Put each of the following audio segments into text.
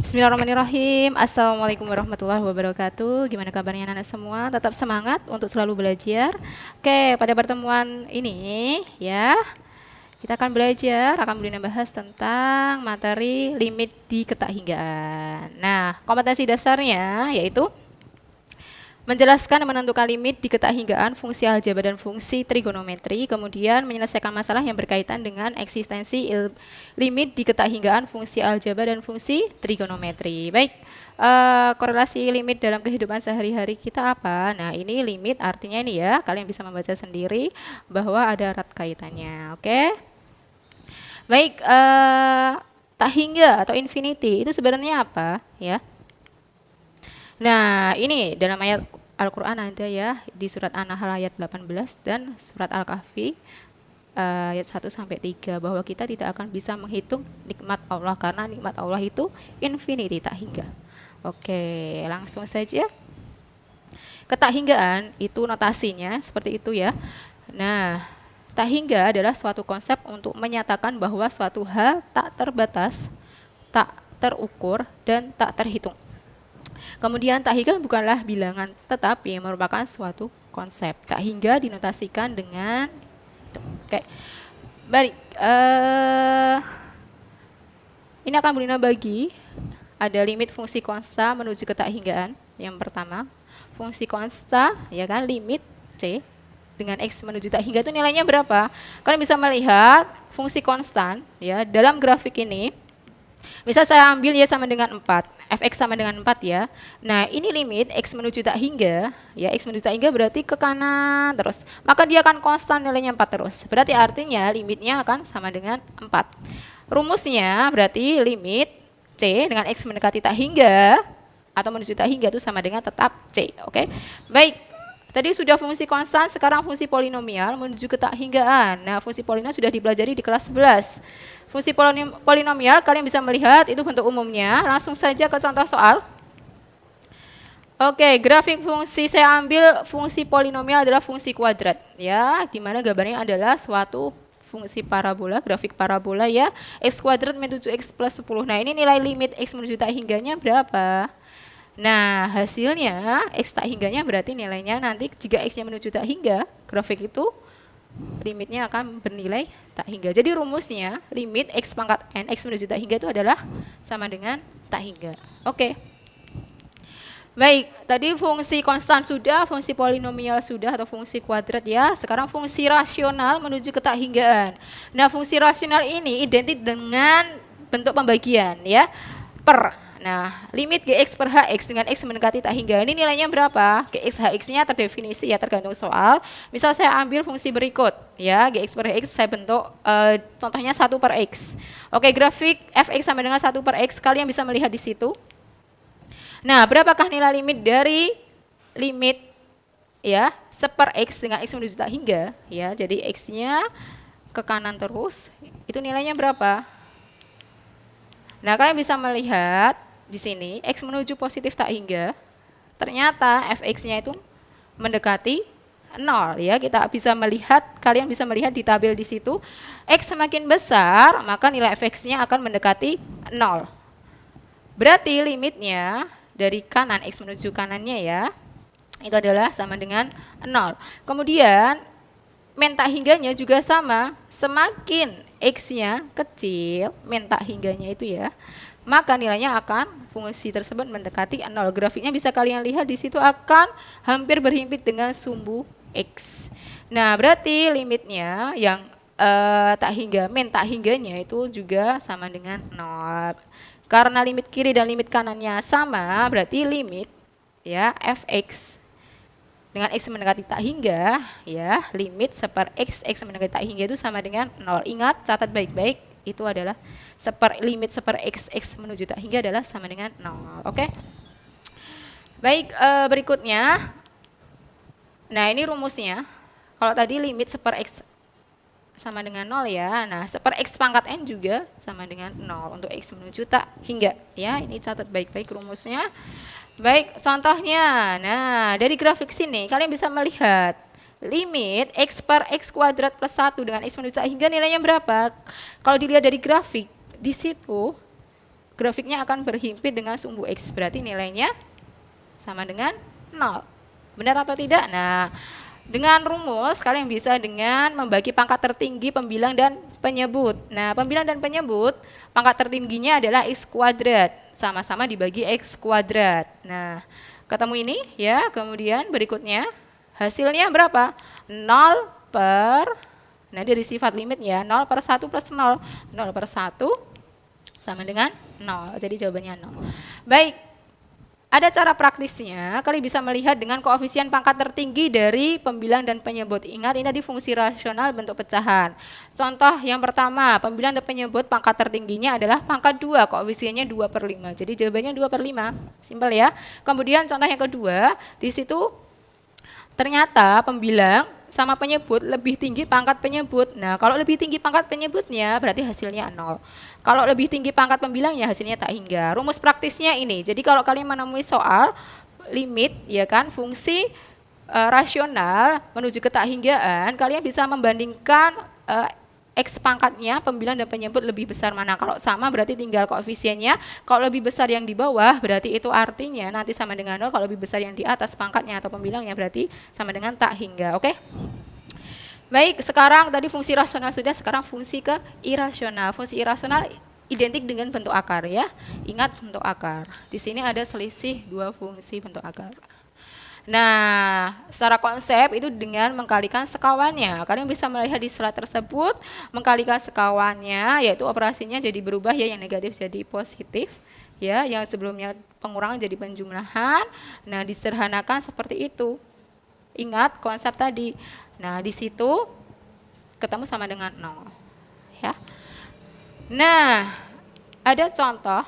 Bismillahirrahmanirrahim. Assalamualaikum warahmatullahi wabarakatuh. Gimana kabarnya anak-anak semua? Tetap semangat untuk selalu belajar. Oke, pada pertemuan ini ya, kita akan belajar, akan bahas tentang materi limit di ketahinggaan. Nah, kompetensi dasarnya yaitu menjelaskan dan menentukan limit di ketahinggaan fungsi aljabar dan fungsi trigonometri, kemudian menyelesaikan masalah yang berkaitan dengan eksistensi limit di ketahinggaan fungsi aljabar dan fungsi trigonometri. Baik, korelasi limit dalam kehidupan sehari-hari kita apa? Nah, ini limit artinya ini ya, kalian bisa membaca sendiri bahwa ada erat kaitannya. Oke? Baik, tak hingga atau infinity itu sebenarnya apa? Ya. Nah, ini dalam ayat Al-Quran ada ya, di surat An-Nahl ayat 18 dan surat Al-Kahfi ayat 1-3, bahwa kita tidak akan bisa menghitung nikmat Allah karena nikmat Allah itu infinity, tak hingga. Oke, langsung saja. Ketahinggaan itu notasinya seperti itu ya. Nah, tak hingga adalah suatu konsep untuk menyatakan bahwa suatu hal tak terbatas, tak terukur, dan tak terhitung. Kemudian tak hingga bukanlah bilangan, tetapi merupakan suatu konsep. Tak hingga dinotasikan dengan oke. Baik, ini akan Bulina bagi. Ada limit fungsi konsta menuju ke tak hinggaan. Yang pertama, fungsi konsta ya kan, limit C dengan X menuju tak hingga itu nilainya berapa? Kalian bisa melihat fungsi konstan ya dalam grafik ini. Misal saya ambil y sama dengan 4, fx sama dengan 4 ya. Nah, ini limit x menuju tak hingga, ya x menuju tak hingga berarti ke kanan terus. Maka dia akan konstan nilainya 4 terus. Berarti artinya limitnya akan sama dengan 4. Rumusnya berarti limit c dengan x mendekati tak hingga atau menuju tak hingga itu sama dengan tetap c, oke? Baik. Tadi sudah fungsi konstan, sekarang fungsi polinomial menuju ke tak hinggaan. Nah, fungsi polinomial sudah dipelajari di kelas 11. Fungsi polinomial kalian bisa melihat itu bentuk umumnya. Langsung saja ke contoh soal. Oke, grafik fungsi saya ambil fungsi polinomial adalah fungsi kuadrat ya, di mana gambarnya adalah suatu fungsi parabola, grafik parabola ya, x kuadrat menuju x plus 10. Nah, ini nilai limit x menuju tak hingganya berapa? Nah, hasilnya x tak hingganya berarti nilainya nanti jika x-nya menuju tak hingga, grafik itu limitnya akan bernilai tak hingga. Jadi rumusnya limit x pangkat n x menuju tak hingga itu adalah sama dengan tak hingga. Oke. Baik, tadi fungsi konstan sudah, fungsi polinomial sudah atau fungsi kuadrat ya. Sekarang fungsi rasional menuju ke tak hinggaan. Nah, fungsi rasional ini identik dengan bentuk pembagian ya. Per. Nah, limit Gx per Hx dengan X mendekati tak hingga ini nilainya berapa? Gx Hx-nya terdefinisi ya, tergantung soal. Misal saya ambil fungsi berikut ya, Gx per Hx saya bentuk contohnya 1 per X. Oke, grafik Fx sama dengan 1 per X, kalian bisa melihat di situ. Nah, berapakah nilai limit dari limit ya 1 per X dengan X menuju tak hingga ya. Jadi X-nya ke kanan terus, itu nilainya berapa? Nah, kalian bisa melihat di sini x menuju positif tak hingga, ternyata fx-nya itu mendekati 0 ya. Kita bisa melihat, kalian bisa melihat di tabel di situ, x semakin besar maka nilai fx-nya akan mendekati 0. Berarti limitnya dari kanan x menuju kanannya ya, itu adalah sama dengan 0. Kemudian min tak hingganya juga sama, semakin x-nya kecil, min tak hingganya itu ya, maka nilainya akan fungsi tersebut mendekati 0. Grafiknya bisa kalian lihat di situ akan hampir berhimpit dengan sumbu x. Nah, berarti limitnya yang tak hingga, min tak hingganya itu juga sama dengan 0. Karena limit kiri dan limit kanannya sama, berarti limit ya fx dengan x mendekati tak hingga ya, limit 1 per x mendekati tak hingga itu sama dengan 0. Ingat, catat baik-baik, itu adalah limit 1 per x menuju tak hingga adalah sama dengan 0. Oke. Baik, berikutnya. Nah, ini rumusnya. Kalau tadi limit 1 per x sama dengan 0 ya. Nah, 1 per x pangkat n juga sama dengan 0 untuk x menuju tak hingga ya. Ini catat baik-baik rumusnya. Baik, contohnya. Nah, dari grafik sini kalian bisa melihat limit x per x kuadrat plus 1 dengan x menuju tak hingga nilainya berapa? Kalau dilihat dari grafik, di situ grafiknya akan berhimpit dengan sumbu X. Berarti nilainya sama dengan 0. Benar atau tidak? Nah, dengan rumus kalian bisa dengan membagi pangkat tertinggi pembilang dan penyebut. Nah, pembilang dan penyebut pangkat tertingginya adalah X kuadrat. Sama-sama dibagi X kuadrat. Nah, ketemu ini ya. Kemudian berikutnya hasilnya berapa? 0 per, nah dari sifat limit ya, 0 per 1 plus 0. 0 per 1 sama dengan 0. Jadi jawabannya 0. Baik, ada cara praktisnya. Kalian bisa melihat dengan koefisien pangkat tertinggi dari pembilang dan penyebut. Ingat, ini tadi fungsi rasional bentuk pecahan. Contoh yang pertama, pembilang dan penyebut pangkat tertingginya adalah pangkat 2, koefisiennya 2 per 5. Jadi jawabannya 2 per 5. Simpel ya. Kemudian contoh yang kedua, di situ ternyata pembilang sama penyebut lebih tinggi pangkat penyebut. Nah, kalau lebih tinggi pangkat penyebutnya berarti hasilnya 0. Kalau lebih tinggi pangkat pembilangnya hasilnya tak hingga. Rumus praktisnya ini. Jadi kalau kalian menemui soal limit ya kan fungsi rasional menuju ke tak hinggaan, kalian bisa membandingkan X pangkatnya pembilang dan penyebut lebih besar mana. Kalau sama berarti tinggal koefisiennya. Kalau lebih besar yang di bawah berarti itu artinya nanti sama dengan 0. Kalau lebih besar yang di atas pangkatnya atau pembilangnya berarti sama dengan tak hingga. Oke? Baik, sekarang tadi fungsi rasional sudah, sekarang fungsi ke irasional. Fungsi irasional identik dengan bentuk akar ya. Ingat bentuk akar. Di sini ada selisih dua fungsi bentuk akar. Nah, secara konsep itu dengan mengkalikan sekawannya. Kalian bisa melihat di slide tersebut, mengkalikan sekawannya, yaitu operasinya jadi berubah ya, yang negatif jadi positif, ya, yang sebelumnya pengurangan jadi penjumlahan. Nah, disederhanakan seperti itu. Ingat konsep tadi. Nah, di situ ketemu sama dengan 0. Ya. Nah, ada contoh,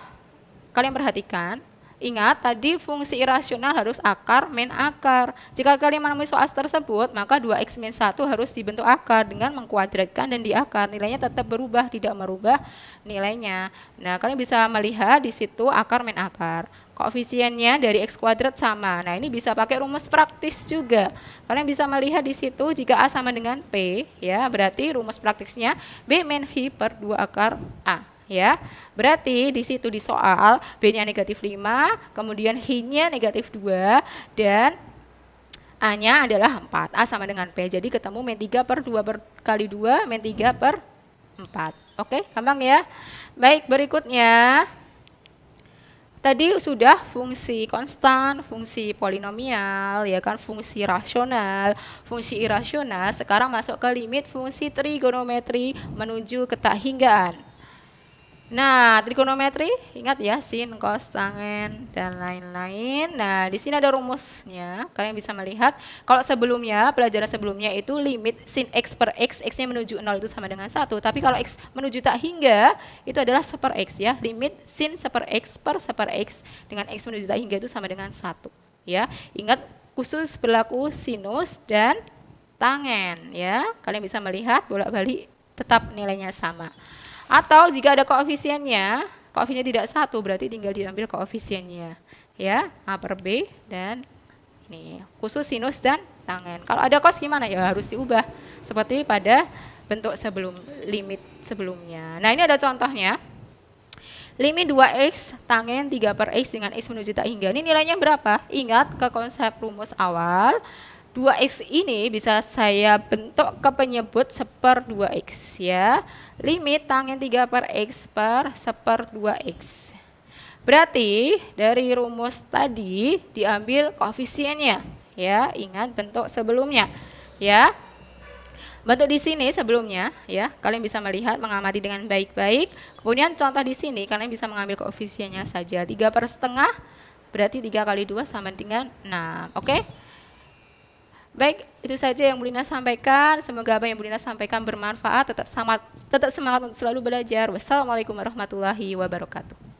kalian perhatikan. Ingat, tadi fungsi irasional harus akar min akar. Jika kalian menemui soal tersebut, maka 2x min 1 harus dibentuk akar dengan mengkuadratkan dan diakar. Nilainya tetap berubah, tidak merubah nilainya. Nah, kalian bisa melihat di situ akar min akar. Koefisiennya dari x kuadrat sama. Nah, ini bisa pakai rumus praktis juga. Kalian bisa melihat di situ jika A sama dengan P, ya, berarti rumus praktisnya B min V per 2 akar A. Ya, berarti di situ di soal B-nya negatif 5, kemudian H-nya negatif 2, dan A-nya adalah 4. A sama dengan P, jadi ketemu min 3 per 2 kali 2, min 3 per 4. Oke, gampang ya. Baik, berikutnya. Tadi sudah fungsi konstan, fungsi polinomial, ya kan, fungsi rasional, fungsi irasional. Sekarang masuk ke limit fungsi trigonometri menuju ke tak hinggaan. Nah, trigonometri, ingat ya, sin, cos, tangen, dan lain-lain. Nah, di sini ada rumusnya. Kalian bisa melihat, kalau sebelumnya, pelajaran sebelumnya itu limit sin x per x, x-nya menuju 0 itu sama dengan 1. Tapi kalau x menuju tak hingga, itu adalah seper x ya. Limit sin seper x per seper x dengan x menuju tak hingga itu sama dengan 1. Ya, ingat khusus berlaku sinus dan tangen ya. Kalian bisa melihat bolak-balik tetap nilainya sama. Atau jika ada koefisiennya, koefisiennya tidak 1 berarti tinggal diambil koefisiennya ya, A per B, dan ini khusus sinus dan tangen. Kalau ada cos gimana ya, harus diubah seperti pada bentuk limit sebelumnya. Nah, ini ada contohnya. Limit 2x tangen 3 per x dengan x menuju tak hingga. Ini nilainya berapa? Ingat ke konsep rumus awal. 2x ini bisa saya bentuk ke penyebut seper 2x ya. Limit tangen 3 per x per seper 2x. Berarti dari rumus tadi diambil koefisiennya ya. Ingat bentuk sebelumnya ya. Bentuk di sini sebelumnya ya, kalian bisa melihat, mengamati dengan baik-baik. Kemudian contoh di sini kalian bisa mengambil koefisiennya saja. 3 per setengah berarti 3 kali 2 sama dengan 6. Oke? Baik, itu saja yang Bu Lina sampaikan. Semoga apa yang Bu Lina sampaikan bermanfaat. Tetap semangat untuk selalu belajar. Wassalamualaikum warahmatullahi wabarakatuh.